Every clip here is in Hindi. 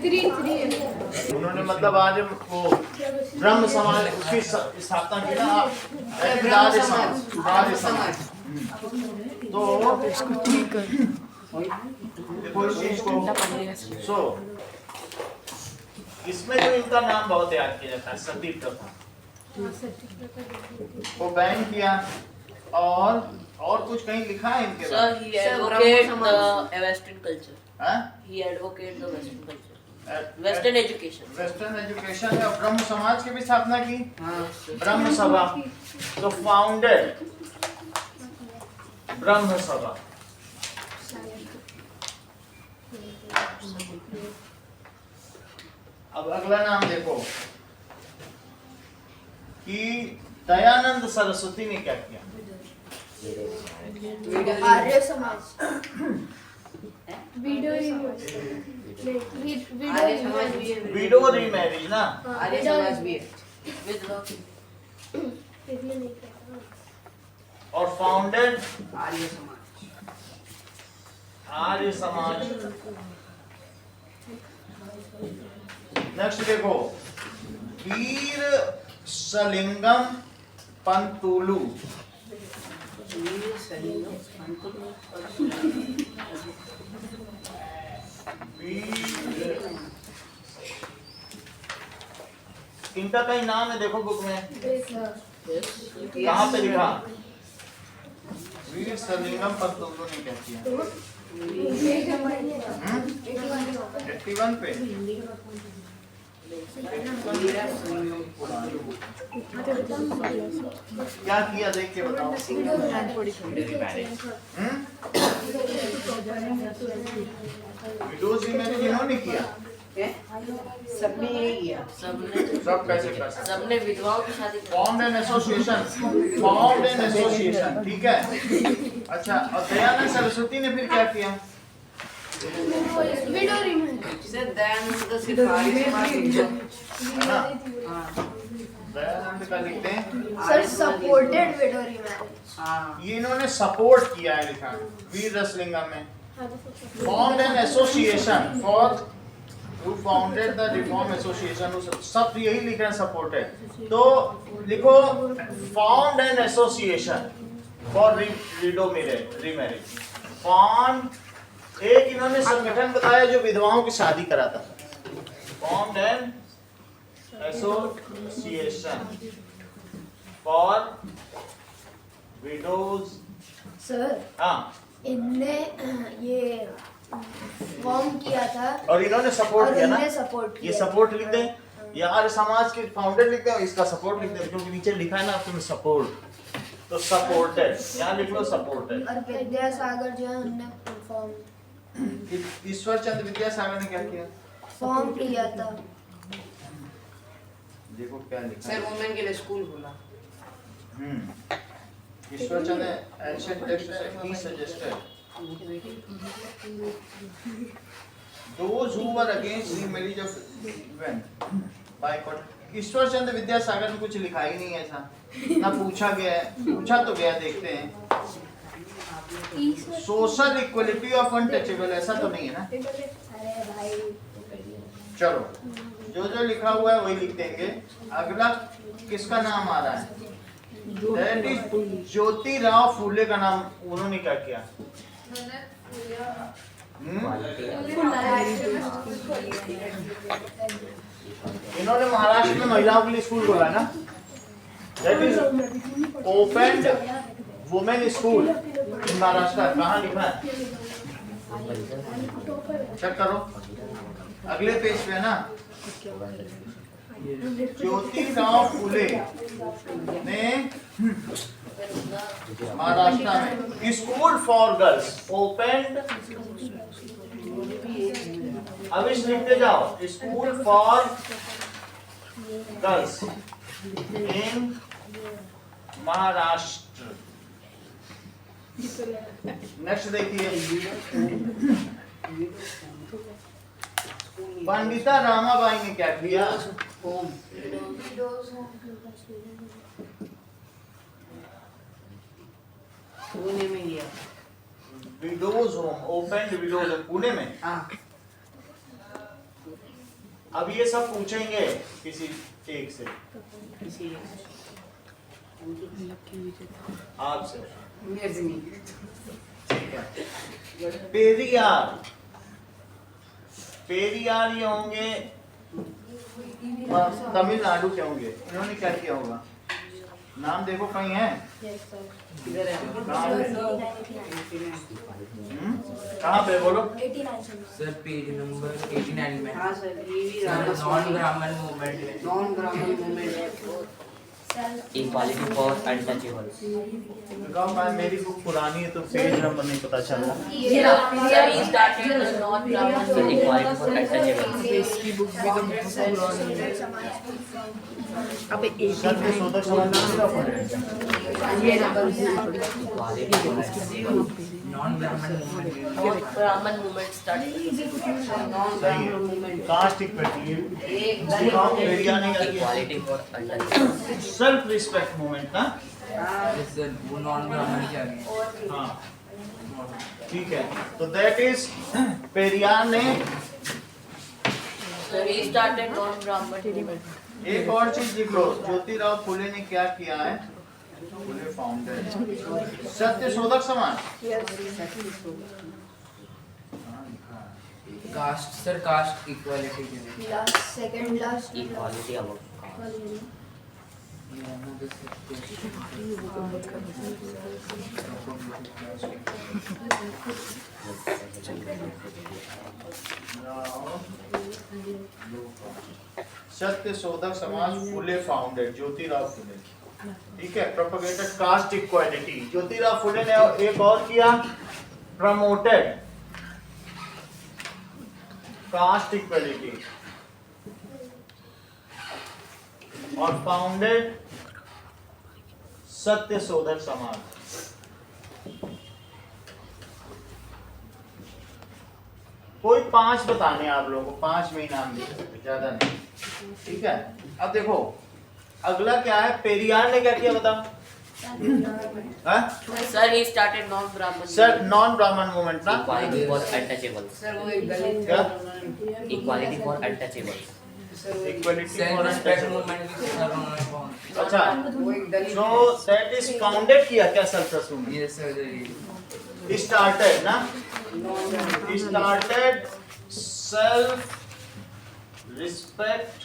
उन्होंने मतलब आज वो ब्रह्म समाज उसकी स्थापना की ना, आर्य समाज। तो देखो इस चीज को, सो इसमें जो इनका नाम बहुत याद किया जाता है, सती प्रथा वो बैन किया। और कुछ कहीं लिखा है इनके बारे में? He advocate the Western culture. हाँ? He advocate the Western culture. Western education. Western education है। और ब्रह्म समाज की भी स्थापना की, ब्रह्म सभा। तो फाउंडेड ब्रह्म सभा। अब अगला नाम देखो कि दयानंद सरस्वती ने क्या किया? आर्य समाज, विडो रीमैरिज ना, आर्य समाज भी है। और फाउंडेड आर्य समाज। आर्य समाज। नेक्स्ट देखो वीर सलिंगम पंतुलु। इनका कहीं नाम है देखो बुक में, कहाँ पे लिखा? वीर सलिंगम पंतुलु ने क्या किया? 81 पे। क्या किया देख के बताओ। विडोज रीमैरिज इन्होंने किया? सबने यही किया। सब कैसे कर सकते? सबने विधवाओं की शादी फॉर्म्ड एन एसोसिएशन, ठीक है। अच्छा, और दयानंद सरस्वती ने फिर क्या किया? दयानंद दयानंद का लिखते हैं सर सपोर्टेड विडो रीमैरिज। ये इन्होंने सपोर्ट किया है, लिखा है वीर रसलिंगम में। Formed an association for who founded the reform association, सब यही लिख रहे हैं सपोर्टेड। तो लिखो found an association for window remarriage. Found एक इन्होंने संगठन बताया जो विधवाओं की शादी कराता था। Found an association for widows. Sir हाँ, इनने ये फॉर्म किया था और इन्होंने सपोर्ट किया ना। सपोर्ट ये सपोर्ट लिख दें, ये आर्य समाज के फाउंडर लिख दें, इसका सपोर्ट लिख दें, क्योंकि नीचे लिखा है ना तुम्हें सपोर्ट, तो सपोर्टेड यहाँ लिख लो सपोर्टेड। और विद्यासागर जो है उनने फॉर्म ईश्वर चंद्र विद्यासागर ने क्या किया? फॉर्म किया था। देखो क्या लिखा सर है। वुमेन के लिए स्कूल खोला। Ishwar Chandra ancient text he suggested those who were against remarriage of women boycott। Ishwar Chandra Vidyasagar ने कुछ लिखा ही नहीं ऐसा, ना पूछा गया है। पूछा तो गया, देखते हैं। सोशल इक्वलिटी ऑफ अनटचेबल, ऐसा तो नहीं है ना। चलो जो जो लिखा हुआ है वही लिख देंगे। अगला किसका नाम आ रहा है? दैट इज ज्योतिराव फूले का नाम। उन्होंने क्या किया? इन्होंने महाराष्ट्र में महिलाओं के लिए स्कूल खोला ना, that is open women school इन महाराष्ट्र। कहाँ लिखा है? चेक करो, अगले पेज पे है ना। ज्योतिराव फूले ने महाराष्ट्र में स्कूल फॉर गर्ल्स ओपन। अब इस लिखते जाओ, school for girls in Maharashtra. Next देखिए, पंडिता रामाबाई ने क्या किया? पुणे में किया। Widows home, open widows home Pune में। अब ये सब पूछेंगे किसी एक से, आपसे। पेरियार, पेरियार ये होंगे तमिलनाडु के होंगे। इन्होंने क्या किया होगा, नाम देखो कहीं है, कहाँ पे बोलो। सर पेज नंबर 89 में। हाँ सर, नॉन ब्राह्मण मूवमेंट। नॉन ब्राह्मण मूवमेंट। Equality for untouchables. मैं मेरी बुक पुरानी है तो पेज नंबर नहीं पता चल रहा। Sir he started the non brahman sir equality for untouchables. इसकी बुक भी तो पुरानी है। सत्य शोधक समाज किसका पढ़े? इक्वालिटी फॉर नॉन ब्राह्मण movement. non brahman movement started। non सही brahman है। movement। कास्ट इक्विटी, एक दिखाओ पेरियार ने क्या किया? Equality for untouchables. Self respect movement ना। सर वो नॉन ब्राह्मण क्या है? हाँ ठीक है, तो दैट इज पेरियार ने। Sir he started non brahman movement। एक और चीज लिख लो, ज्योतिराव फुले ने क्या किया है? फुले फाउंडेड सत्य शोधक समाज। कास्ट सर, कास्ट इक्वालिटी के लिए। Second last equality above. सत्य शोधक समाज फुले फाउंडेड, ज्योतिराव फुले। ठीक है, propagated cast equality. Jyotirao Phule ने एक और किया, प्रमोटेड कास्ट इक्वालिटी और फाउंडेड सत्य शोधक समाज। कोई 5 बताने हैं आप लोगों को, 5 में इनाम दे सकते, ज्यादा नहीं। ठीक है, अब देखो अगला क्या है, पेरियार ने क्या किया बताओ? Sir he started non brahman। Sir non ब्राह्मण मूवमेंट ना। Equality for untouchables. सर वो एक दलित क्या? Equality for untouchables. Equality self for respect movement भी सर उन्होंने फाउंड। अच्छा, वो एक दलित सो दैट इज फाउंडेड किया क्या सेल्फ रिस्पेक्ट? ये सर स्टार्टेड ना, स्टार्टेड सेल्फ रिस्पेक्ट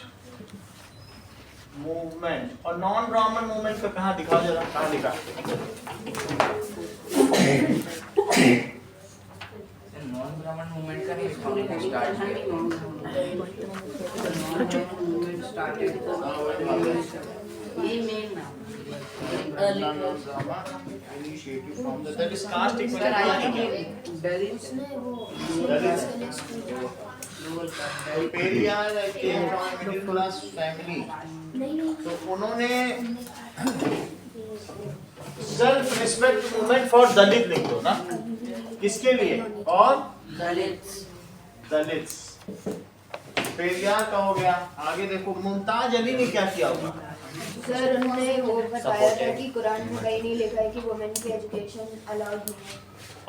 मूवमेंट। और नॉन ब्राह्मण मूवमेंट का कहाँ दिखाओ जरा, कहाँ लिखा? नॉन ब्राह्मण मूवमेंट का नहीं फाउंडेशन स्टार्ट ये मेन ना Initiative from the, that is caste sir equality। दलित उसने वो Periyar came from a middle class family, नहीं तो उन्होंने सेल्फ रिस्पेक्ट मूवमेंट फॉर दलित लिख दो ना, किसके लिए? और दलित दलित्स। पेरियार का हो गया। आगे देखो मुमताज अली ने क्या किया होगा? सर उन्होंने वो बताया था कि कुरान में कहीं नहीं लिखा है कि वुमेन की एजुकेशन अलाउड नहीं है।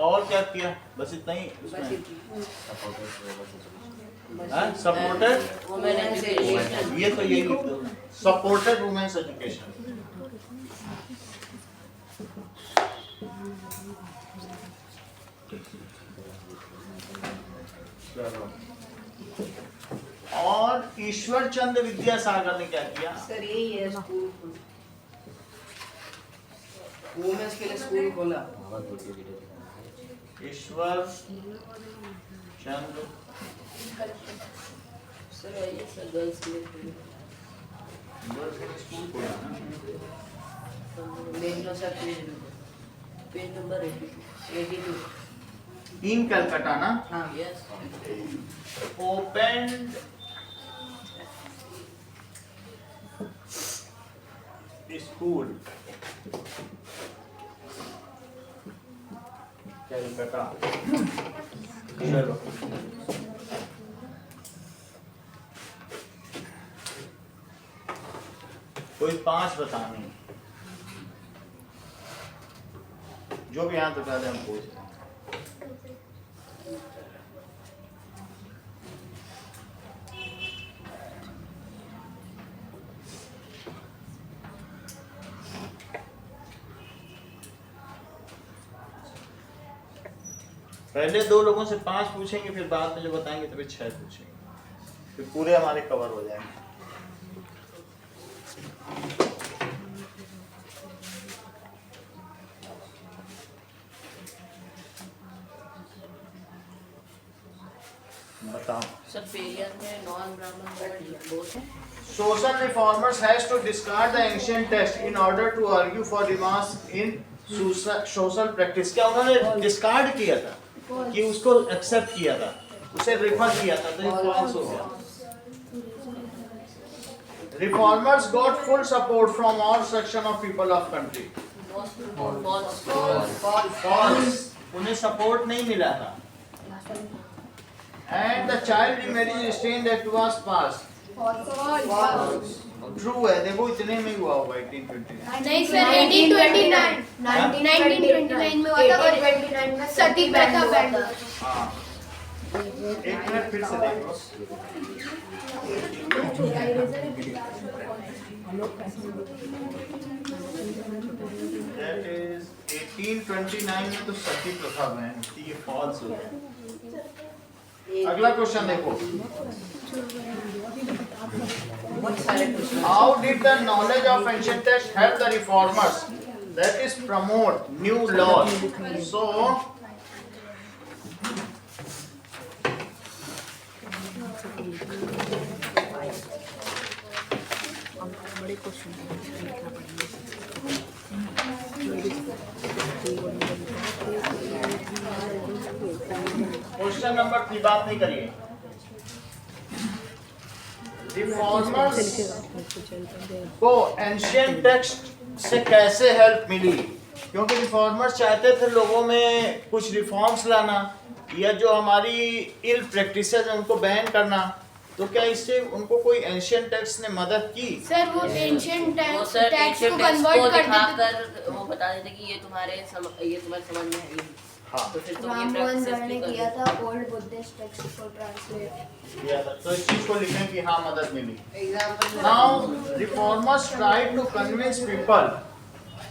और क्या किया? बस इतना ही उसमें? Supported women education. ये तो यही लिख दो, सपोर्टेड वुमेन्स एजुकेशन। और ईश्वर चंद्र विद्यासागर ने क्या किया? सर यही है स्कूल वुमेन्स के लिए स्कूल खोला। ईश्वर चंद्र सर ये सर गर्ल्स के लिए स्कूल खोला ना। देख लो सर पेज नंबर 82। इन कलकत्ता ना, हाँ यस opened school कलकत्ता। चलो कोई 5 बताने, जो भी यहाँ तो पहले हम पूछ रहे हैं। पहले 2 लोगों से 5 पूछेंगे, फिर बाद में जो बताएंगे तो फिर 6 पूछेंगे, फिर पूरे हमारे कवर हो जाएंगे। बताओ। सर फेलियर में नॉन ब्राह्मण both Social reformers has to discard the ancient text in order to argue for demands in social practice। क्या उन्होंने डिस्कार्ड किया था कि उसको एक्सेप्ट किया था, उसे रिफर किया था, तो ये फॉल्स हो गया। Reformers got full support from all section of people of country। False, उन्हें सपोर्ट नहीं मिला था। And the child remarriage restraint act was passed। True है, देखो इतने में ही हुआ होगा 1829। नहीं सर 1829 1929 में हुआ था और 1829 में सती प्रथा बैन हुआ। हाँ, एक मिनट फिर से देखो। That is 1829 में तो सती प्रथा बैन थी, ये फॉल्स हो गया। अगला क्वेश्चन देखो। How did the knowledge of ancient text help the reformers? That is promote new laws। So question number 3 बात नहीं करिए। रिफॉर्मर्स को एंशिएंट टेक्स्ट से कैसे हेल्प मिली? क्योंकि रिफॉर्मर्स चाहते थे लोगों में कुछ रिफॉर्म्स लाना, या जो हमारी इल प्रैक्टिसेस हैं उनको बैन करना, तो क्या इससे उनको कोई एंशिएंट टेक्स्ट ने मदद की? सर वो एंशिएंट वो सर टैक्स को एंशिएंट टेक्स्ट कन्वर्ट को कर देते दिखाकर वो बता देते कि ये तुम्हारे समझ में है ही। हाँ, तो फिर तो ये राममोहन practice राय ने भी कर किया देते। था ओल्ड बुद्धिस्ट टेक्स्ट को ट्रांसलेट। किया था, तो इस चीज को लिखें कि हाँ मदद मिली। Now reformers try to convince people,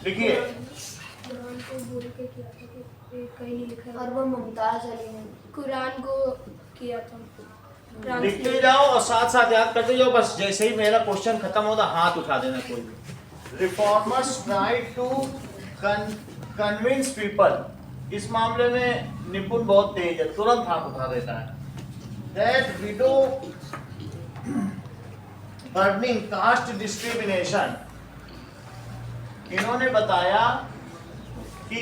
लिखिए। कुरान को बोल के किया था कि कहीं नहीं लिखा और वो मुमताज अली ने कुरान को किया था लिखते जाओ और साथ साथ याद करते जाओ, बस जैसे ही मेरा क्वेश्चन खत्म होता हाथ उठा देना कोई भी। Reformers try to convince people, इस मामले में निपुण बहुत तेज है, तुरंत हाथ उठा देता है। That widow burning caste discrimination, इन्होंने बताया कि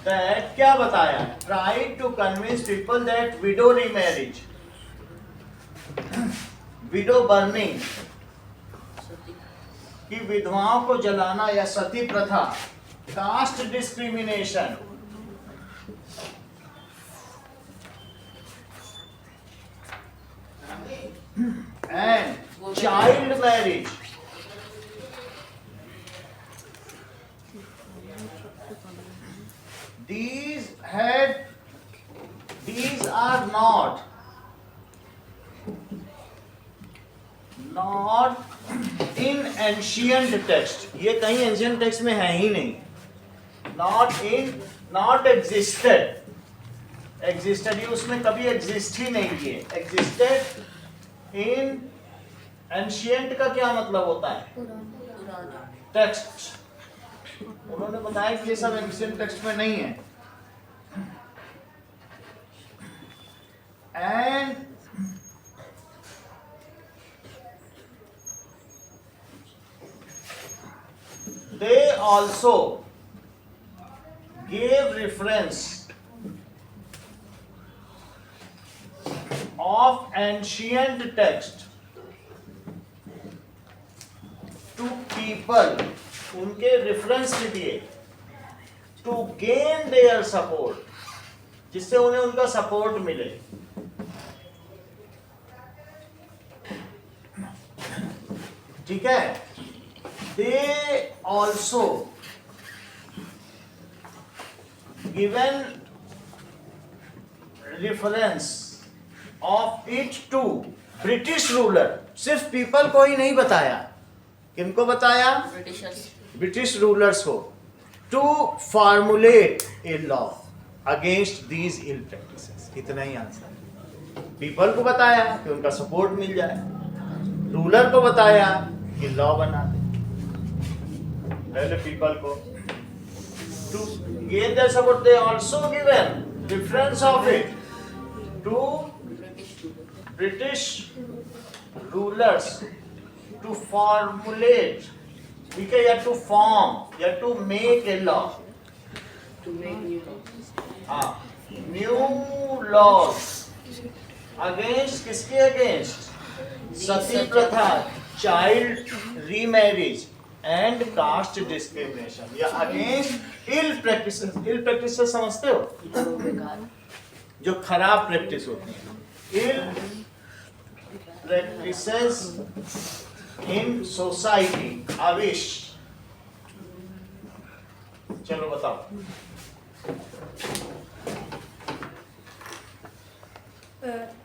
दैट क्या बताया? Try to convince people that widow remarriage, widow burning, कि विधवाओं को जलाना या सती प्रथा, caste discrimination, and child marriage, these are not in ancient text, ये कहीं ancient text में है ही नहीं। not existed, ये उसमें कभी exist ही नहीं किए। existed in ancient का क्या मतलब होता है? टेक्स्ट। उन्होंने बताया कि ये सब एंशिएंट टेक्स्ट में नहीं है। And they also gave reference of ancient text to people, उनके रेफरेंस भी दिए, टू गेन देयर सपोर्ट, जिससे उन्हें उनका सपोर्ट मिले। ठीक है। They also given reference of it to British ruler, सिर्फ पीपल को ही नहीं बताया, किनको बताया? ब्रिटिशर्स, ब्रिटिश रूलर्स को, to formulate a law, against these ill practices. इतना ही आंसर। पीपल को बताया कि उनका सपोर्ट मिल जाए, रूलर को बताया कि लॉ बना दे। पहले पीपल को to gain their support, they also given difference of it to British rulers to formulate, ठीक है, या टू फॉर्म या to make a law, To make new laws. New laws against, किसके अगेंस्ट? सती प्रथा, child remarriage and caste discrimination, या against ill practices. Ill practices समझते हो? बेकार जो खराब प्रैक्टिस होती है। Ill practices in society, Avish. चलो बताओ।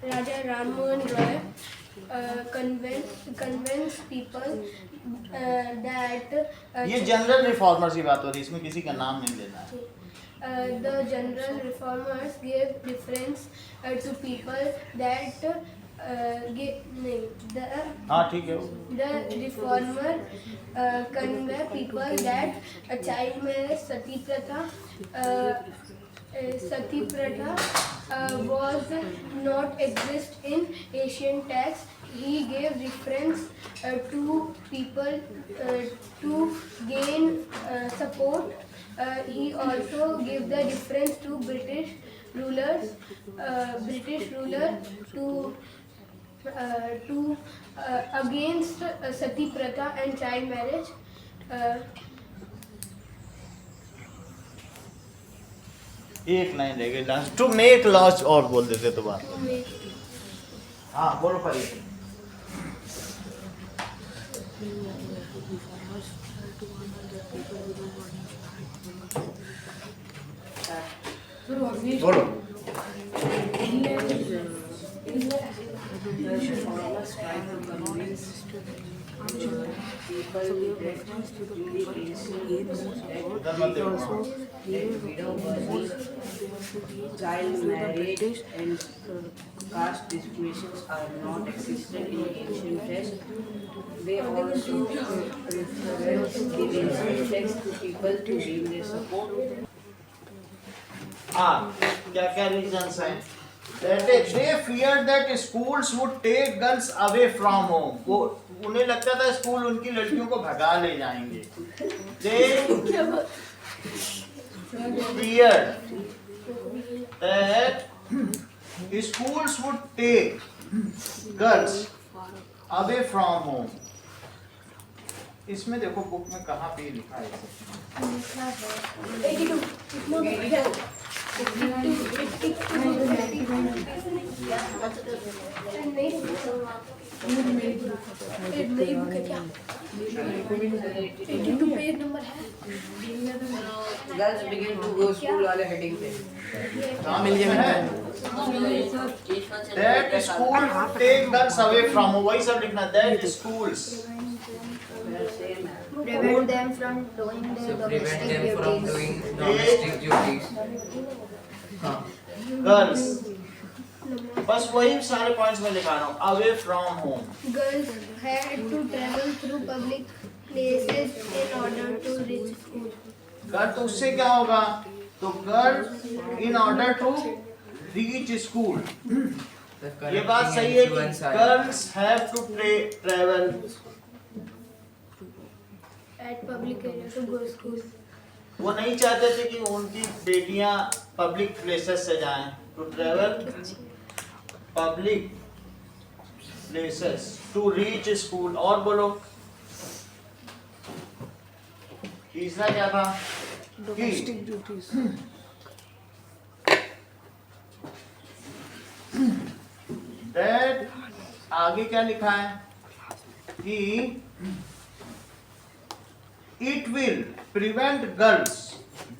Raja Ram Mohan Roy convinced people that ये जनरल रिफॉर्मर्स की बात हो रही है, इसमें किसी का नाम नहीं लेना है। the general reformers gave preference to people that हाँ ठीक है। the reformer convinced people that a child marriage, Sati Pratha was not exist in Asian texts. He gave reference to people to gain support. He also gave the reference to British ruler to against Sati Pratha and child marriage. एक लाइन रह गई लास्ट, टू मेक लॉज, और बोल देते तो बात। हाँ बोलो फरीद। बोलो। reformers tried to convince people इधर मत देखो। child marriage and caste discriminations are not existed in ancient texts. They also referred the ancient texts to people to gain their support. हाँ क्या क्या रीजंस हैं? They feared that schools would take girls away from home. वो उन्हें लगता था स्कूल उनकी लड़कियों को भगा ले जाएंगे। They feared that schools would take girls away from home. इसमें देखो बुक में कहाँ पे लिखा है? Girls begin to go school वाले heading पे. कहाँ मिल गया है? That school would take girls away from home. वही सब लिखना। That schools prevent them from doing their prevent domestic them from duties. doing domestic duties. Girls, बस वही सारे पॉइंट्स में लिखा रहा हूँ। Away from home, Girls had to travel through public places in order to reach school. Girl तो उससे क्या होगा? तो girl in order to reach school. ये बात सही है कि girls have to travel At public area to go school. वो नहीं चाहते थे कि उनकी बेटियां पब्लिक प्लेसेस से जाएं। To travel public places to reach school. और बोलो तीसरा क्या था? Domestic duties. दैट आगे क्या लिखा है कि It will prevent girls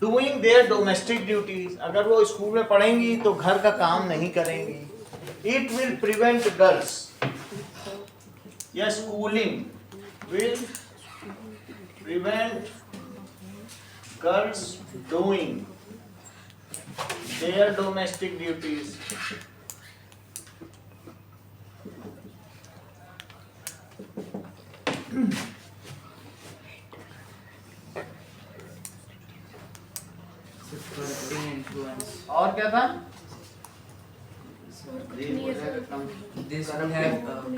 doing their domestic duties. अगर वो स्कूल में पढ़ेंगी तो घर का काम नहीं करेंगी। It will prevent girls, या schooling will prevent girls doing their domestic duties. Corrupting influence. और क्या था? This will have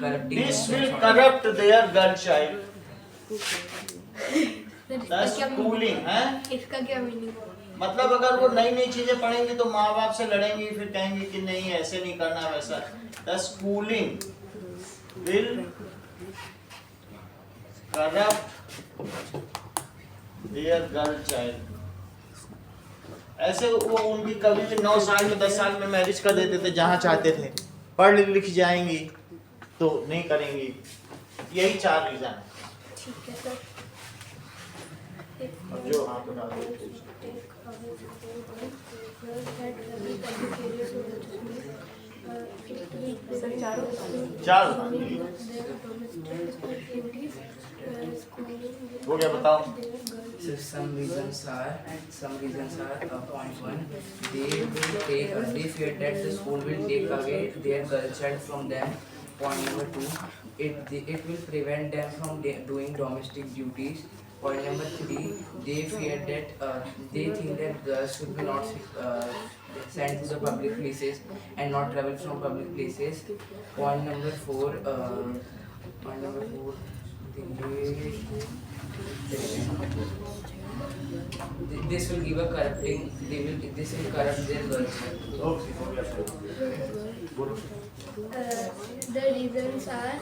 corrupting This will influence on- corrupt their girl child. Sir Thus schooling है, इसका क्या मीनिंग है? मतलब अगर वो नई नई चीजें पढ़ेंगी तो माँ बाप से लड़ेंगी, फिर कहेंगे कि नहीं ऐसे नहीं करना वैसा. The schooling will corrupt their girl child. ऐसे वो उनकी कभी भी 9 साल में 10 साल में मैरिज कर देते थे जहाँ चाहते थे. पढ़ लिख जाएंगी तो नहीं करेंगी. यही 4 रीजन है. ठीक है सर. अब जो आप बता दो. चार हो गया, बताओ. So some reasons are point 1, they fear that the school will take away their girl child from them. Point number 2, it will prevent them from doing domestic duties. Point number 3, they fear that they think that girls should be not sent to the public places and not travel from public places. Point number 4, this will give a corrupting. This will corrupt their girls. Okay, हो गया सर. बोलो. The reasons are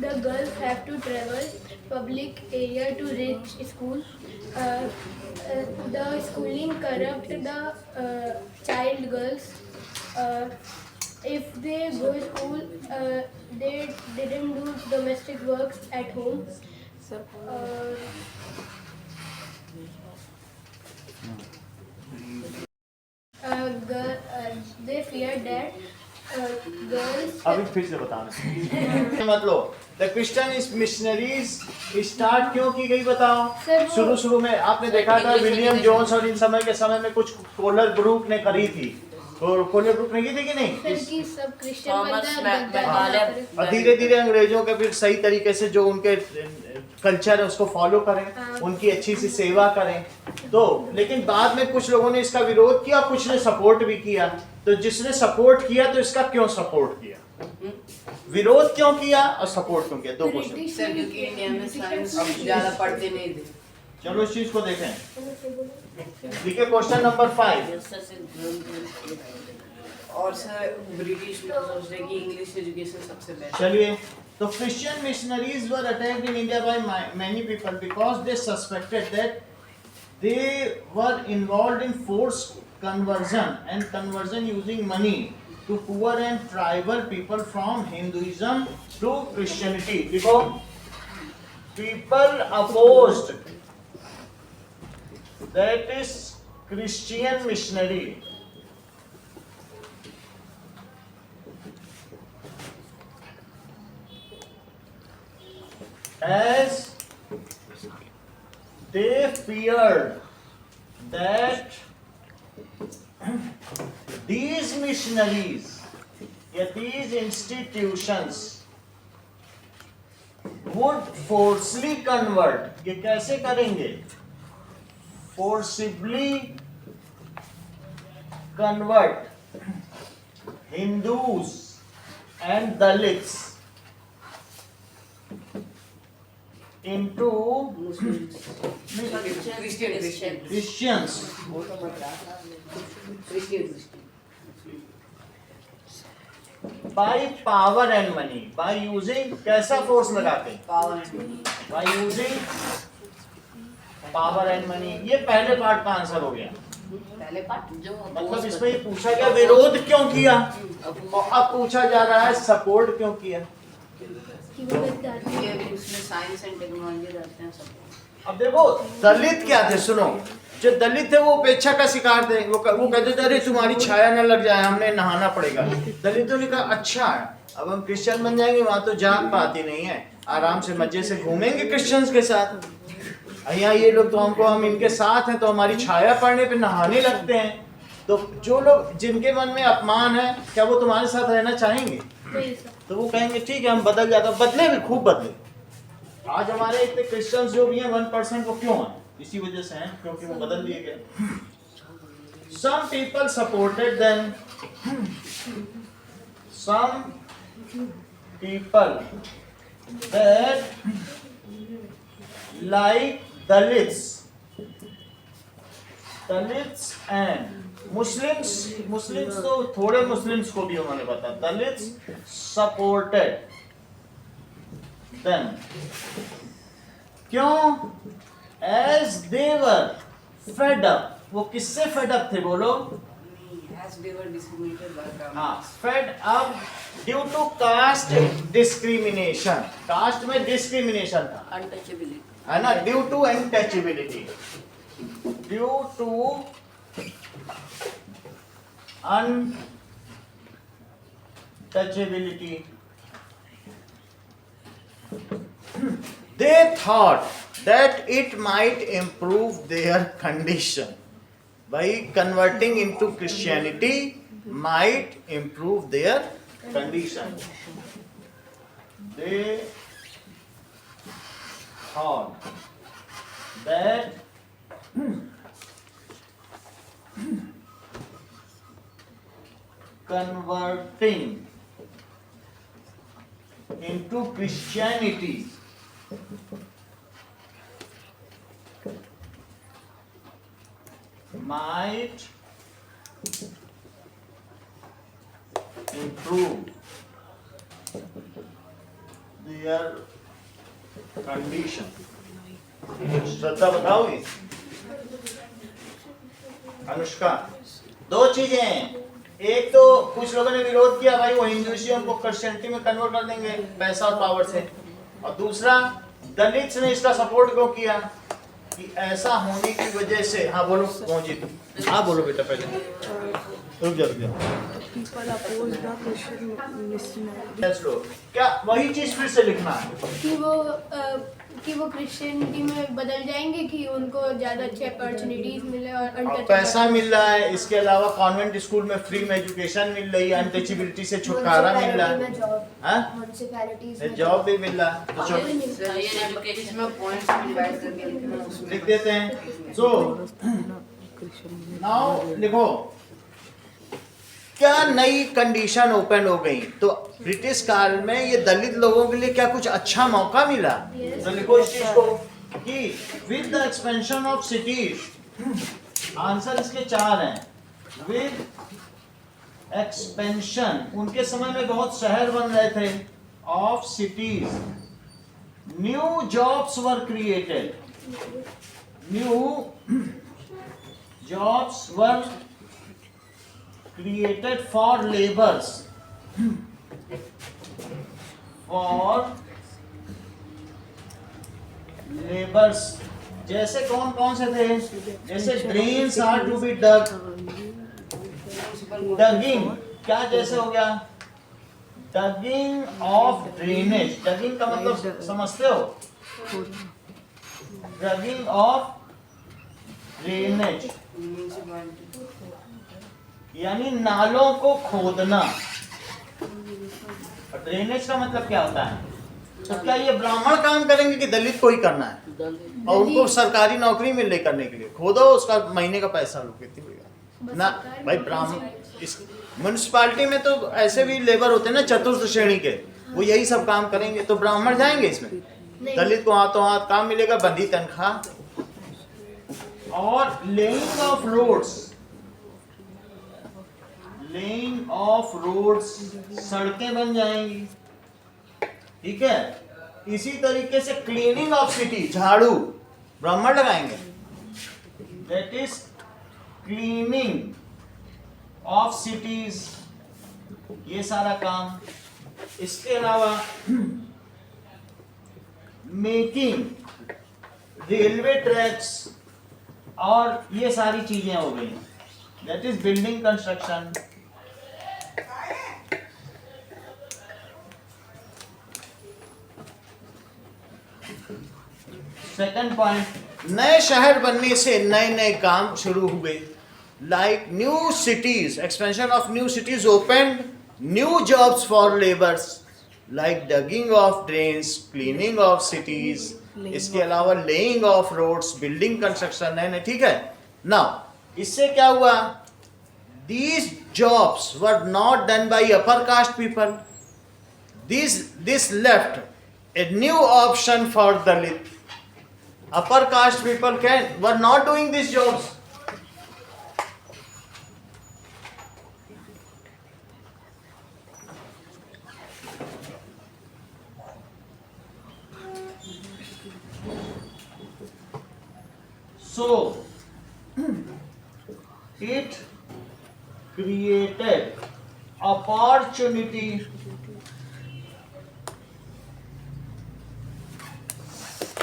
the girls have to travel public area to reach school. The schooling corrupt the child girls. If they go to school, they didn't do domestic works at home. They fear that girls. अभी फिर से बताना. मतलब द क्रिश्चियन मिशनरीज स्टार्ट क्यों की गई बताओ. सर, वो- शुरू में आपने देखा था विलियम जोन्स और इन समय के समय में कुछ कोलर ग्रुप ने करी थी. और कोलर ग्रुप ने की थी कि नहीं. सर की सब क्रिश्चियन Thomas बनता है Macaulay. और धीरे धीरे अंग्रेजों के फिर सही तरीके से जो उनके कल्चर है उसको फॉलो करें, हाँ। उनकी अच्छी सी सेवा करें. तो लेकिन बाद में कुछ लोगों ने इसका विरोध किया, कुछ ने सपोर्ट भी किया. तो जिसने सपोर्ट किया तो इसका क्यों सपोर्ट किया, विरोध क्यों किया और सपोर्ट क्यों किया, 2 क्वेश्चन. सर क्योंकि इंडिया में साइंस ज्यादा पढ़ते नहीं थे. चलो इस चीज को देखें. ठीक है, क्वेश्चन नंबर 5. और सर ब्रिटिश लोग सोचते हैं कि इंग्लिश एजुकेशन सबसे बेस्ट. चलिए, तो Christian missionaries were attacked in India by many people because they suspected that they were involved in forced conversion and conversion using money to poor and tribal people from Hinduism to Christianity. देखो, people opposed that is Christian missionary. As they feared that these missionaries या these institutions would forcibly convert. ये कैसे करेंगे? Forcibly convert Hindus and Dalits into Christians. By power and money. By using कैसा फोर्स लगाते हैं? By using power and money. ये पहले पार्ट का आंसर हो गया. पहले पार्ट जो मतलब इसमें ये पूछा गया विरोध क्यों किया, और अब पूछा जा रहा है सपोर्ट क्यों किया. उसमें साइंस एंड टेक्नोलॉजी रहते हैं सब. अब देखो दलित क्या थे, सुनो. जो दलित थे वो उपेक्षा का शिकार थे. वो कहते थे अरे तुम्हारी छाया न लग जाए, हमने नहाना पड़ेगा. दलितों ने कहा अच्छा अब हम क्रिश्चियन बन जाएंगे, वहां तो जात पात ही नहीं है, आराम से मजे से घूमेंगे क्रिश्चियंस के साथ. यहाँ ये लोग तो हमको, हम इनके साथ हैं तो हमारी छाया पड़ने पे नहाने लगते हैं। तो जो लोग जिनके मन में अपमान है, क्या वो तुम्हारे साथ रहना चाहेंगे? तो वो कहेंगे ठीक है हम बदल जाते हैं। बदले भी, खूब बदले। आज हमारे इतने क्रिश्चियंस जो भी हैं 1% वो क्यों हैं? इसी वजह से हैं क्योंकि वो बदल दिए गए। Some people supported them. Some people that like Dalits and Muslims तो थोड़े Muslims को भी उन्होंने बताया, Dalits supported them. क्यों? As they were fed up. वो किससे fed up थे बोलो? As they were discriminated by Brahmins. हाँ, fed up due to caste discrimination. Caste में discrimination था, Untouchability. है ना? Due to untouchability. Due to untouchability. They thought that it might improve their condition. By converting into Christianity might improve their condition. They thought that converting into Christianity might improve their condition. श्रद्धा बताओगी? अनुष्का, दो चीजें हैं। एक तो कुछ लोगों ने विरोध किया, भाई वो हिंदुइज्म को क्रिश्चियनिटी में कन्वर्ट कर देंगे पैसा और पावर से। और दूसरा, दलित्स ने इसका सपोर्ट क्यों किया कि ऐसा होने की वजह से। हाँ बोलो मोहजित, हाँ बोलो बेटा, पहले रुक जा। क्या वही चीज फिर से लिखना है कि वो क्रिश्चियनिटी में बदल जाएंगे, कि उनको ज्यादा अच्छे अपॉर्चुनिटीज मिले और पैसा मिल रहा है, इसके अलावा कॉन्वेंट स्कूल में फ्री में एजुकेशन मिल रही है, अनटचेबिलिटी से छुटकारा मिल रहा है, जॉब भी मिल रहा है। तो इसमें points में divide करके लिखना है उसमें। लिख देते हैं। सो नाउ लिखो, क्या नई कंडीशन ओपन हो गई? तो ब्रिटिश काल में ये दलित लोगों के लिए क्या कुछ अच्छा मौका मिला? तो लिखो इस चीज को कि with the expansion of cities, answer इसके 4 हैं। विद एक्सपेंशन, उनके समय में बहुत शहर बन रहे थे, of cities, new jobs were created, new jobs were created for laborers, जैसे कौन कौन से थे? जैसे drains are to be dug, डगिंग, क्या जैसे हो गया? डगिंग ऑफ ड्रेनेज। डगिंग का मतलब समझते हो? डगिंग ऑफ ड्रेनेज यानी नालों को खोदना। और ड्रेनेज का मतलब क्या होता है? तो क्या ये ब्राह्मण काम करेंगे कि दलित को ही करना है? और उनको सरकारी नौकरी मिल रही करने के लिए, खोदो उसका महीने का पैसा लो, कितनी बड़ी ना भाई। ब्राह्मण इस म्युनिसिपालिटी में तो ऐसे भी लेबर होते हैं ना चतुर्थ श्रेणी के, वो यही सब काम करेंगे। तो ब्राह्मण जाएंगे इसमें? दलित को हाथों हाथ काम मिलेगा, बंधी तनख्वाह। और laying of roads, laying of roads, सड़कें बन जाएंगी, ठीक है। इसी तरीके से क्लीनिंग ऑफ सिटी, झाड़ू ब्राह्मण लगाएंगे, that is cleaning of cities, ये सारा काम। इसके अलावा मेकिंग रेलवे ट्रैक्स, और ये सारी चीजें हो गई, that is building construction. Second point, नए शहर बनने से नए नए काम शुरू हुए, like new cities, expansion of new cities open new jobs for labours, like digging of drains, cleaning of cities, इसके अलावा laying of roads, building construction, नए नए, ठीक है। नाउ इससे क्या हुआ, these jobs were not done by upper caste people. This left a new option for Dalit. Upper caste people were not doing these jobs. So it created opportunity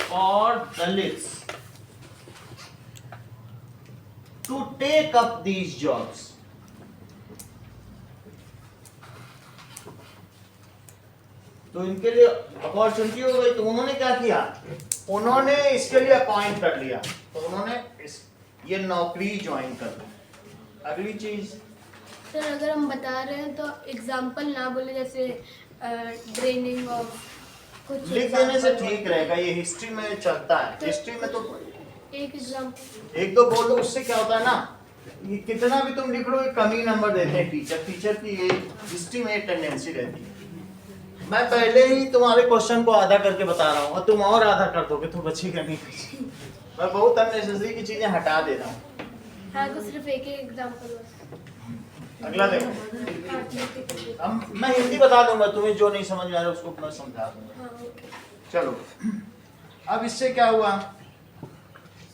for Dalits to take up these jobs. तो इनके लिए अपॉर्चुनिटी हो गई, तो उन्होंने क्या किया, उन्होंने इसके लिए अपॉइंट कर लिया, तो उन्होंने ये नौकरी ज्वाइन कर ली। अगली चीज सर, अगर हम बता रहे हैं तो एग्जाम्पल ना बोले, जैसे ड्रेनिंग ऑफ कुछ लिख देने से ठीक रहेगा, ये हिस्ट्री में चलता है। हिस्ट्री में तो एक एग्जाम्पल एक दो बोल दो, उससे क्या होता है ना, ये कितना भी तुम लिख लो ये कम ही नंबर देते हैं टीचर की ये हिस्ट्री में टेंडेंसी रहती है। मैं पहले ही तुम्हारे क्वेश्चन को आधा करके बता रहा हूँ और तुम और आधा कर दोगे तो बचेगा नहीं कुछ। मैं बहुत अननेसेसरी की चीजें हटा दे रहा हूँ। हाँ, तो सिर्फ एक ही एग्जाम्पल। अगला देखो, मैं हिंदी बता दूंगा, तुम्हें जो नहीं समझ में आ रहा उसको मैं समझा दूंगा। चलो, अब इससे क्या हुआ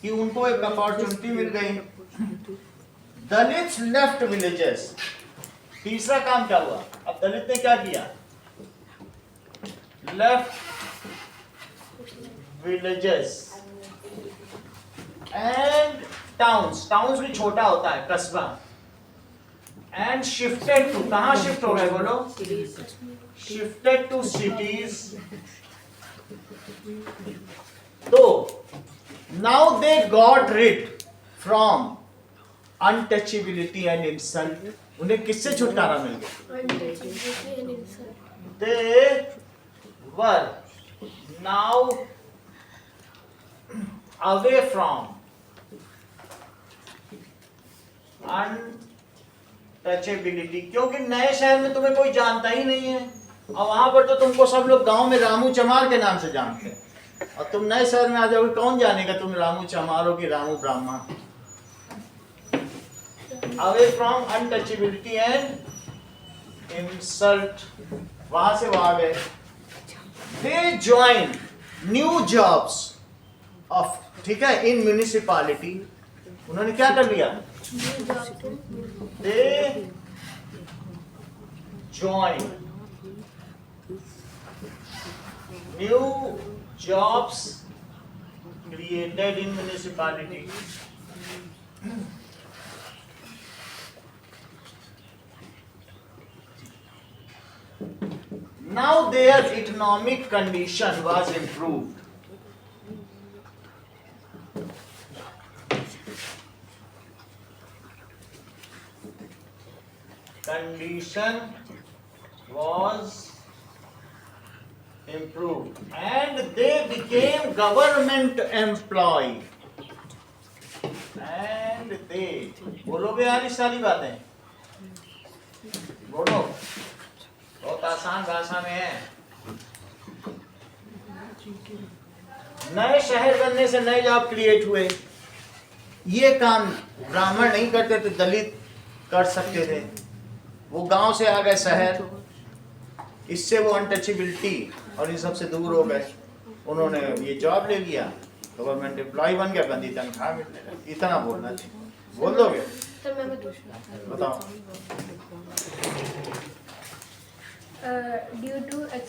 कि उनको एक अपॉर्चुनिटी मिल गई। Dalits left villages. तीसरा काम क्या हुआ, अब दलित ने क्या किया, left villages and towns, towns भी छोटा होता है, कस्बा, एंड शिफ्टेड टू, कहां शिफ्ट हो गए बोलो, शिफ्टेड टू सिटीज। तो now they got rid from untouchability and insult. उन्हें किससे छुटकारा मिल गया, they were now away from untouchability, क्योंकि नए शहर में तुम्हें कोई जानता ही नहीं है, और वहां पर तो तुमको सब लोग गांव में रामू चमार के नाम से जानते हैं, और तुम नए शहर में आ जाओगे, कौन जानेगा तुम रामू चमार हो कि रामू ब्राह्मण। Away from untouchability and insult, वहां से वहां गए। They join new jobs of, ठीक है, इन म्यूनिसिपालिटी। उन्होंने क्या कर लिया, they join new jobs created in municipality. Now their economic condition was improved. Condition was improved and they became government employee. And they, बोलोगे यार इस सारी बातें, बोलो, बहुत आसान भाषा में है। नए शहर बनने से नए जॉब क्रिएट हुए। ये काम ब्राह्मण नहीं करते थे, दलित कर सकते थे। वो गांव से आ गए शहर, इससे वो अनटचेबिलिटी और इन सब से दूर हो गए। उन्होंने ये जॉब ले लिया, गवर्नमेंट एम्प्लॉय बन गया, बंदी तनख्वाह मिलने लगी। इतना बोलना चाहिए, बोल दोगे? बताओ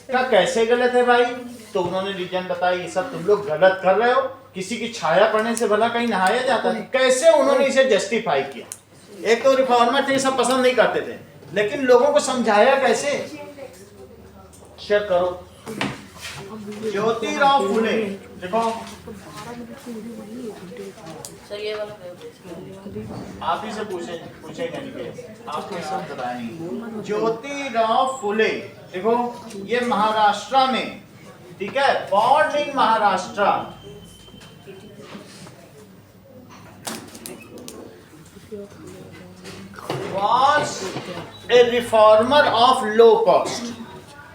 क्या कैसे गलत है भाई? तो उन्होंने रीजन बताया, ये सब तुम लोग गलत कर रहे हो, किसी की छाया पड़ने से भला कहीं नहाया जाता है। कैसे उन्होंने इसे जस्टिफाई किया? एक तो रिफॉर्मर थे, सब पसंद नहीं करते थे, लेकिन लोगों को समझाया कैसे? चेक करो, ज्योतिराव फुले, देखो सर ये वाला आप ही से पूछेंगे नहीं, आपको सब पता नहीं। ज्योतिराव फुले, देखो ये महाराष्ट्र में, ठीक है, born in Maharashtra, was a reformer of low cost।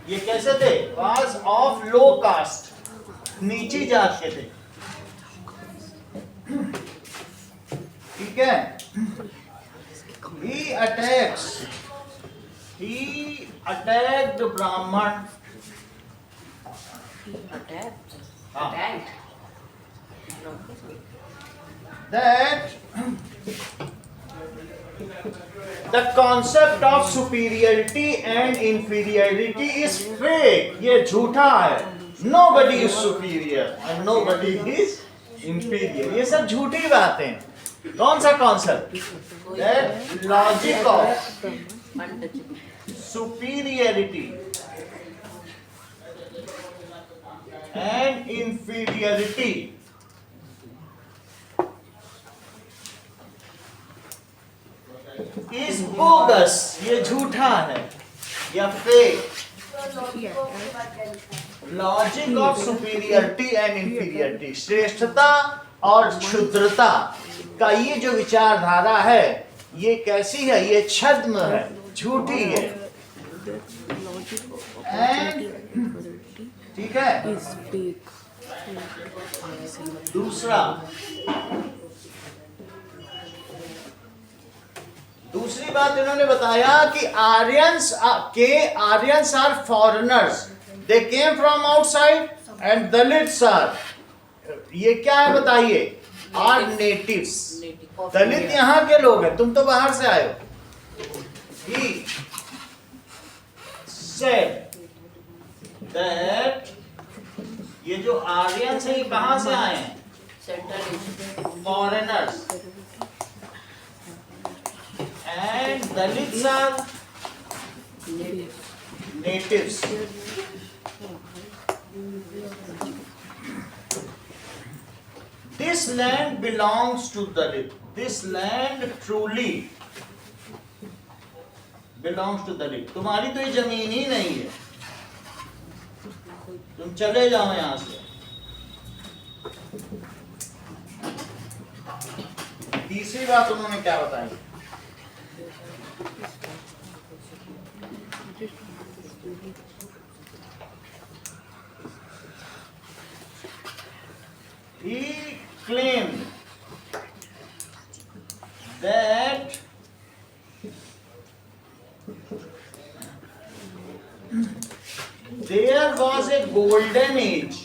ये कैसे थे? was of low caste, नीची जात के थे, ठीक है। he attacked Brahman, हाँ, that the concept of superiority and inferiority is fake, ये झूठा है। nobody is superior and nobody is inferior, ये सब झूठी बातें। कौन सा concept? that logic of superiority and inferiority is bogus, ये झूठा है या fake. Logic of superiority and inferiority, श्रेष्ठता और क्षुद्रता का ये जो विचारधारा है, ये कैसी है? ये छद्म है, झूठी है। ठीक है। दूसरी बात इन्होंने बताया कि Aryans are foreigners, they came from outside, and Dalits are, ये क्या है बताइए? Are natives. दलित यहाँ के लोग हैं, तुम तो बाहर से आए हो। He said that ये जो आर्यंस है, ये कहाँ से आए हैं? Foreigners. And Dalits are natives. This land belongs to Dalit. This land truly belongs to Dalit. तुम्हारी तो ये जमीन ही नहीं है, तुम चले जाओ यहाँ से। तीसरी बात उन्होंने क्या बताई? He claimed that there was a golden age.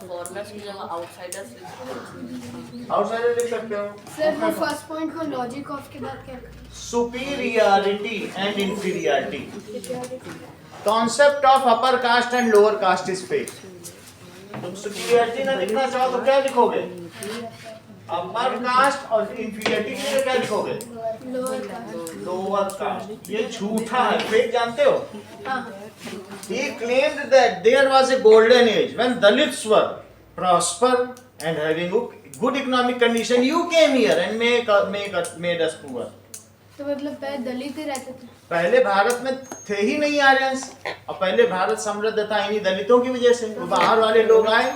Foreigners की जगह आउटसाइडर्स आउटसाइडर लिख सकते हो सर वो फर्स्ट पॉइंट को लॉजिक ऑफ के बाद क्या करें? Superiority and inferiority, concept of upper caste and lower caste is fake. तुम सुपीरियरिटी ना लिखना चाहो तो क्या लिखोगे? अपर कास्ट, और इंफीरियरिटी के लिए क्या लिखोगे? Lower caste. ये झूठा है, फेक जानते हो? He claimed that there was a golden age when Dalits were prosper and having good economic condition. You came here and made us poor. तो मतलब पहले दलित ही रहते थे? पहले भारत में थे ही नहीं आर्यंस, और पहले भारत समृद्ध था इन्हीं दलितों की वजह से। तो बाहर वाले लोग आए,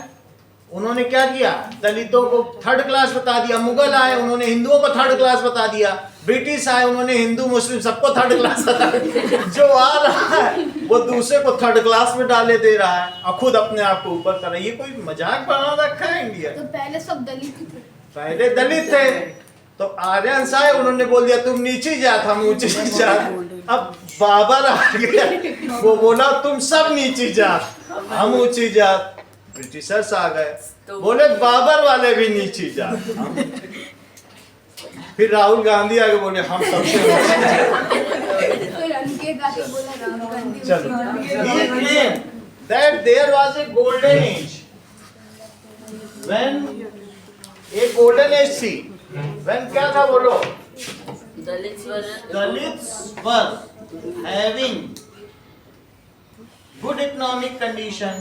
उन्होंने क्या किया? दलितों को थर्ड क्लास बता दिया। मुगल आए, उन्होंने हिंदुओं को थर्ड क्लास बता दिया। ब्रिटिश आए, उन्होंने हिंदू मुस्लिम सबको थर्ड क्लास बता दिया। जो आ रहा है वो दूसरे को थर्ड क्लास में डाले दे रहा है और खुद अपने आप को ऊपर कर रहा है। ये कोई मजाक बना रखा है इंडिया। तो पहले सब दलित ही थे? पहले दलित थे, तो आर्यंस आए, उन्होंने बोल दिया तुम नीची जात, हम ऊंची जात। अब बाबर आ गया, वो बोला तुम सब नीची जात, हम ऊंची जात। ब्रिटिशर्स आ गए, बोले बाबर वाले भी नीची जात। फिर राहुल गांधी आगे बोले हम सबसे चलो। He claimed that there was a golden age when a golden age थी। when क्या था बोलो? Dalits were having good economic condition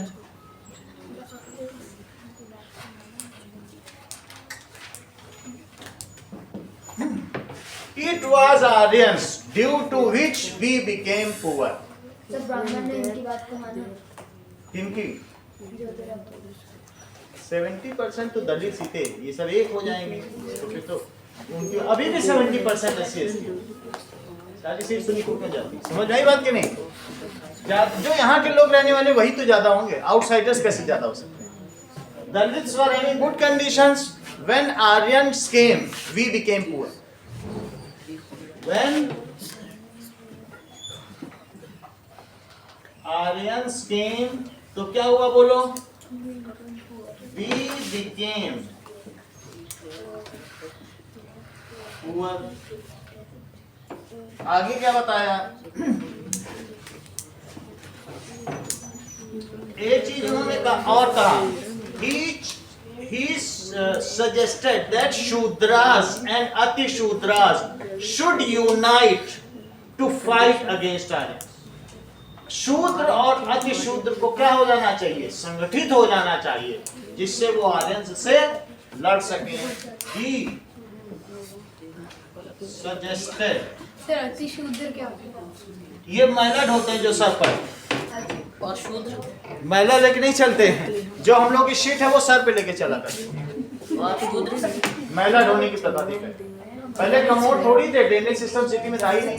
It was Aryans due to which we became poor. तो ब्राह्मण ने इनकी बात को माना। किनकी? ज्योतिरादित्य। 70% तो दलित ही थे, ये सब एक हो जाएंगे तो फिर तो उनकी अभी भी 70% SC सारी सीट सुनीपुर में जाती। समझ आई बात कि नहीं? जो यहाँ के लोग रहने वाले वही तो ज्यादा होंगे, आउटसाइडर्स कैसे ज्यादा हो सकते हैं? Dalits were having good conditions. When Aryans came, we became poor. When Aryans came, तो क्या हुआ बोलो? We became poor. आगे क्या बताया? एक चीज उन्होंने कहा और कहा he suggested that Shudras and Ati Shudras should unite to fight against Aryans. शूद्र और अति शूद्र को क्या हो जाना चाहिए? संगठित हो जाना चाहिए, जिससे वो आर्यंस से लड़ सके। He suggested। सर अति शूद्र क्या होता है? ये मैलड होते हैं जो सर पर, और शूद्र मैला लेके नहीं चलते हैं, जो हम लोग की शीट है वो सर पे लेके चला करते हैं। और शूद्र मैला ढोने की प्रथा है। पहले कमोड थोड़ी थे, ड्रेनेज सिस्टम सिटी में था ही नहीं,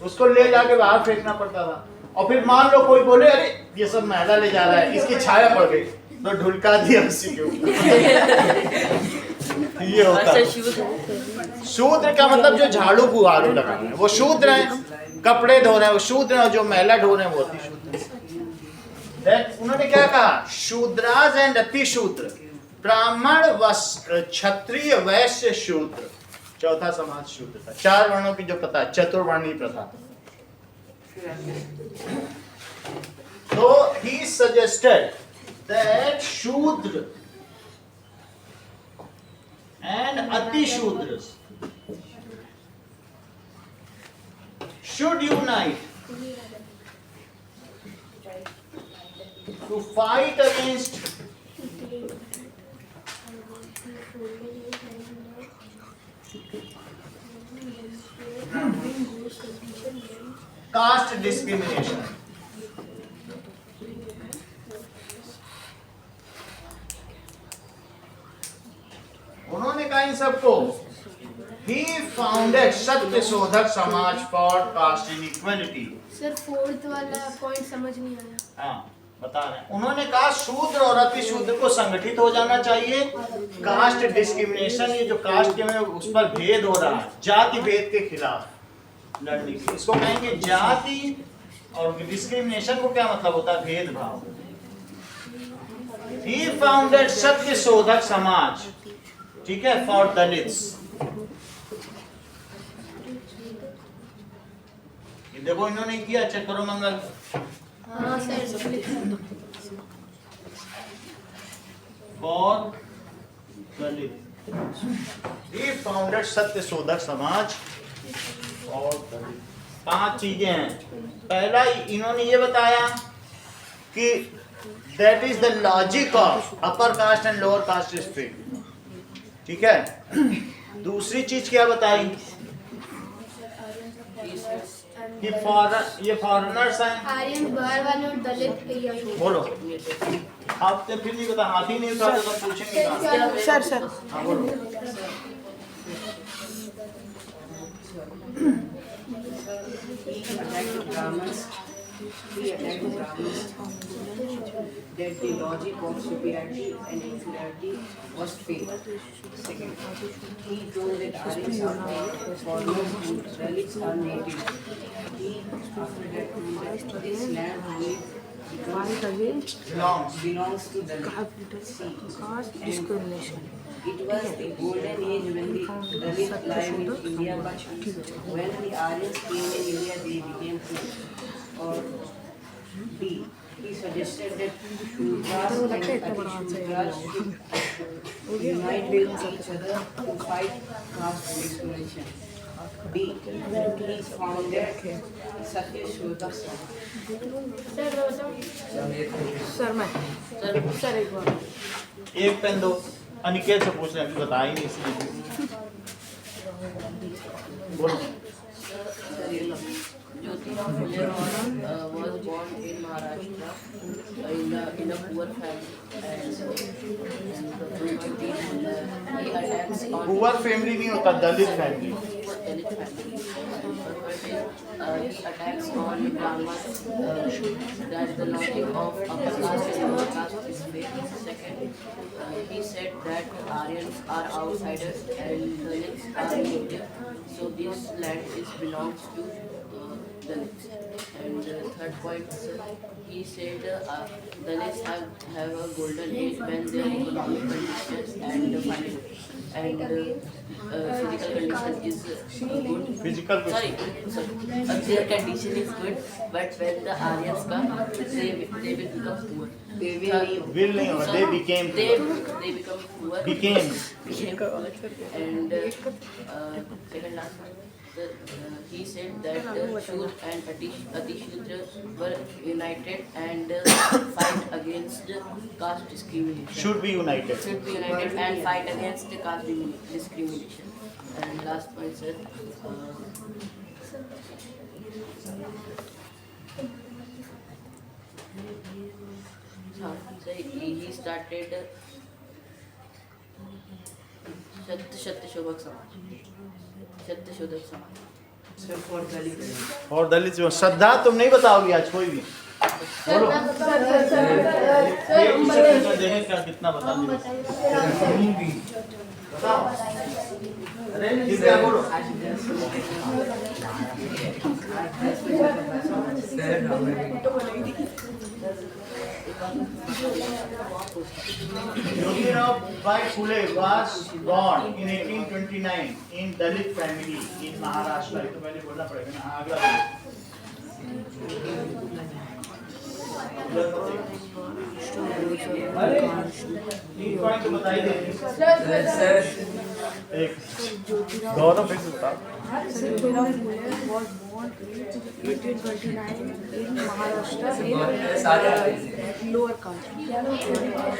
उसको ले जाके बाहर फेंकना पड़ता था। और फिर मान लो कोई बोले अरे ये सब मैला ले जा रहा है, इसकी छाया पड़ गई तो ढुलका दिया उसी के ऊपर। ये होता है शूद्र का मतलब जो झाड़ू बुहारू लगा रहे हैं वो शूद्र हैं, कपड़े धो रहे हैं वो शूद्र हैं, जो मैला ढो रहे हैं वो अति शूद्र। उन्होंने क्या कहा? शूद्राज एंड अति शूद्र, ब्राह्मण क्षत्रिय वैश्य शूद्र, चौथा समाज शूद्र था। 4 वर्णों की जो प्रथा, चतुर्वर्णीय प्रथा। तो he suggested that शूद्र and अति शूद्र should unite to fight against caste discrimination। उन्होंने कहा इन सबको He founded सत्य शोधक समाज for caste inequality। Sir fourth वाला पॉइंट समझ नहीं आया। हाँ बता रहे हैं। उन्होंने कहा शूद्र और अति शूद्र को संगठित हो जाना चाहिए। कास्ट डिस्क्रिमिनेशन, ये जो कास्ट के में उस पर भेद हो रहा है, जाति भेद के खिलाफ लड़ने की, इसको कहेंगे जाति। और डिस्क्रिमिनेशन को क्या मतलब होता है? भेदभाव। He founded सत्य शोधक समाज, ठीक है, फॉर दलित्स। ये देखो इन्होंने किया, चेक करो मंगल। हाँ sir for Dalit. He founded सत्य शोधक समाज और दलित। 5 चीजें हैं। पहला इन्होंने ये बताया कि that is the logic of upper caste and lower caste district, ठीक है। दूसरी चीज क्या बताई? कि ये फॉरेनर्स हैं। आर्यन बाहर वाले और दलित के बोलो आप तो फिर नहीं बता, हाथी नहीं उठा तो पूछेंगे कहाँ? सर हाँ बोलो। That the logic of superiority and inferiority was failed. Second, he told that Aryans are foreigners and Dalits are native. He after that told that this land belongs to Dalits. discrimination. It was the golden age when the Dalits lived in India, but when the Aryans came in India, they became poor. Or B. He suggested that Shudras and Ati-Shudras should unite with each other to fight caste discrimination. B. He founded Satya Shudra Samaj. Sir एक बार एक पेन दो, अनिकेत से पूछ रहे हैं, बता ही नहीं इसलिए। बोलो। Jyotirao Phule was born in Maharashtra in a poor family, and he attacks on poor family नहीं होता, दलित family. Dalit family. He attacks on Brahmins that the logic of upper caste and lower caste is fake. Second, he said that Aryans are outsiders and Dalits are native, so this land belongs to Dalits. And third point, he said Dalits have a golden age when their economic conditions and physical condition is good. Physical Sorry, their condition is good, but when the Aryans come, they will become poor. Will नहीं होगा, they became They become poor. became And second last one, he said that Shudra and Atishudra were united and fight against caste discrimination. should be united। Should be united and fight against caste discrimination. And last point, sir. So he started Shatyashodhak Samaj. Shatyashodhak Samaj. Except for Dalit. और दलित जो श्रद्धा तुम नहीं बताओगी आज कोई भी, बोलो। देखें क्या कितना बता दिया, बताओ। अरे ठीक है, बोलो। Jyotirao Bhai Phule was born in 1829 in Dalit family in Maharashtra। तो पहले बोलना पड़ेगा ना, अगला अरे तीन पॉइंट तो बता ही दे। एक गौरव फिर से बताओ। Jyotirao Phule was born in 1829 in Maharashtra in lower caste.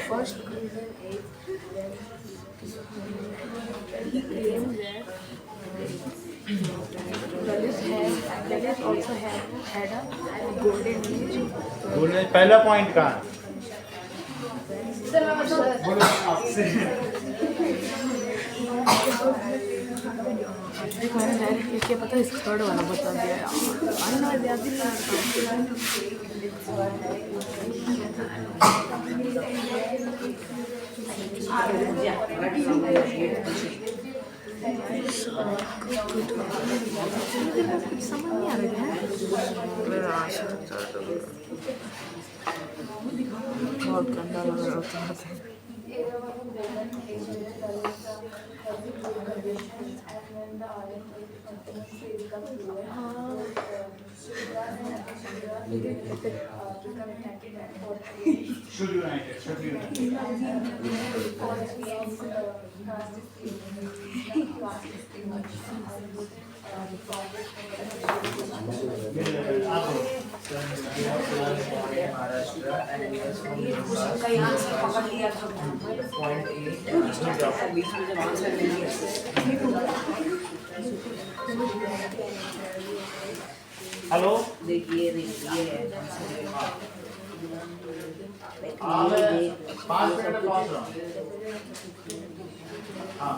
First reason is he claimed that Dalits also had a golden age. बोलने पहला पॉइंट कहाँ है? बोलो आपसे। डायरेक्टली क्या पता इस थर्ड वाला बता दिया यार। समझ नहीं आ रहा है। बहुत गंदा लग रहा होता है। Should united, should united। आप बोलो। Maharashtra and he was from point hello देखिए हाँ मैं 5 मिनट में पहुंच रहा हूँ। हाँ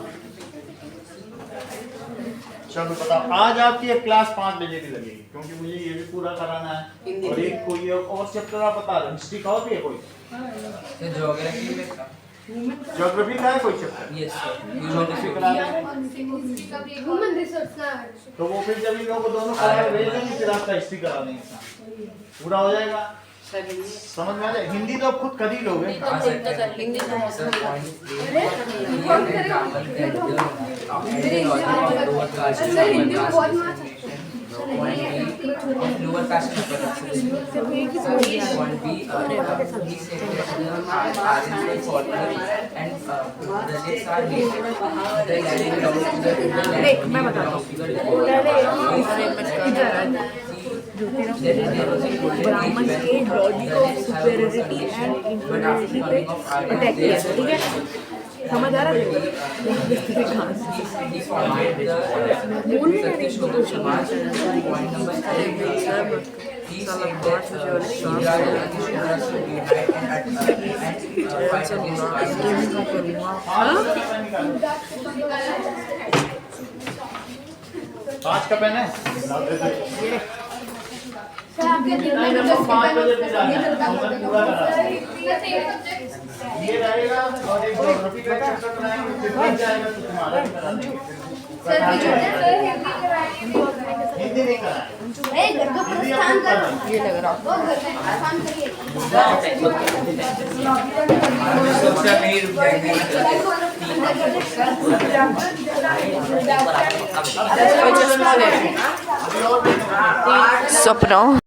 चलो बताओ, आज आपकी एक क्लास 5 बजे की लगेगी, क्योंकि मुझे ये भी पूरा कराना है। और एक कोई और चैप्टर आप बता दो, हिस्ट्री का और भी है कोई? ज्योग्राफी में ज्योग्राफी का है कोई चैप्टर? Yes sir. ज्योग्राफी करा देंगे। ह्यूमन रिसोर्स का तो वो फिर जब इन लोगों को दोनों करा के भेज देंगे, फिर आपका हिस्ट्री करा देंगे साथ। पूरा हो जाएगा, समझ में आ जाए। हिंदी तो आप खुद कर ही लोगे। लोअर कास्ट मैं बताता हूँ। ब्राह्मण के logic of superiority and inferiority पे अटैक किया, ठीक है। समझ आ रहा है he founded the Satish Guru Samaj. Point number 3, he said that Indira Gandhi should have to unite and fight against caste. पाँच का पेन है सर आपके दिन में नंबर 5 बजे भी जाना है पूरा करा ये रहेगा और एक ज्योग्राफी का चैप्टर कराएंगे फिर बन जाएगा तो तुम्हारा भी करा देंगे हिंदी नहीं कराएंगे घर का प्रस्थान कर ये लग रहा वो घर में प्रस्थान करिए सबसे अमीर अभी और भी सपना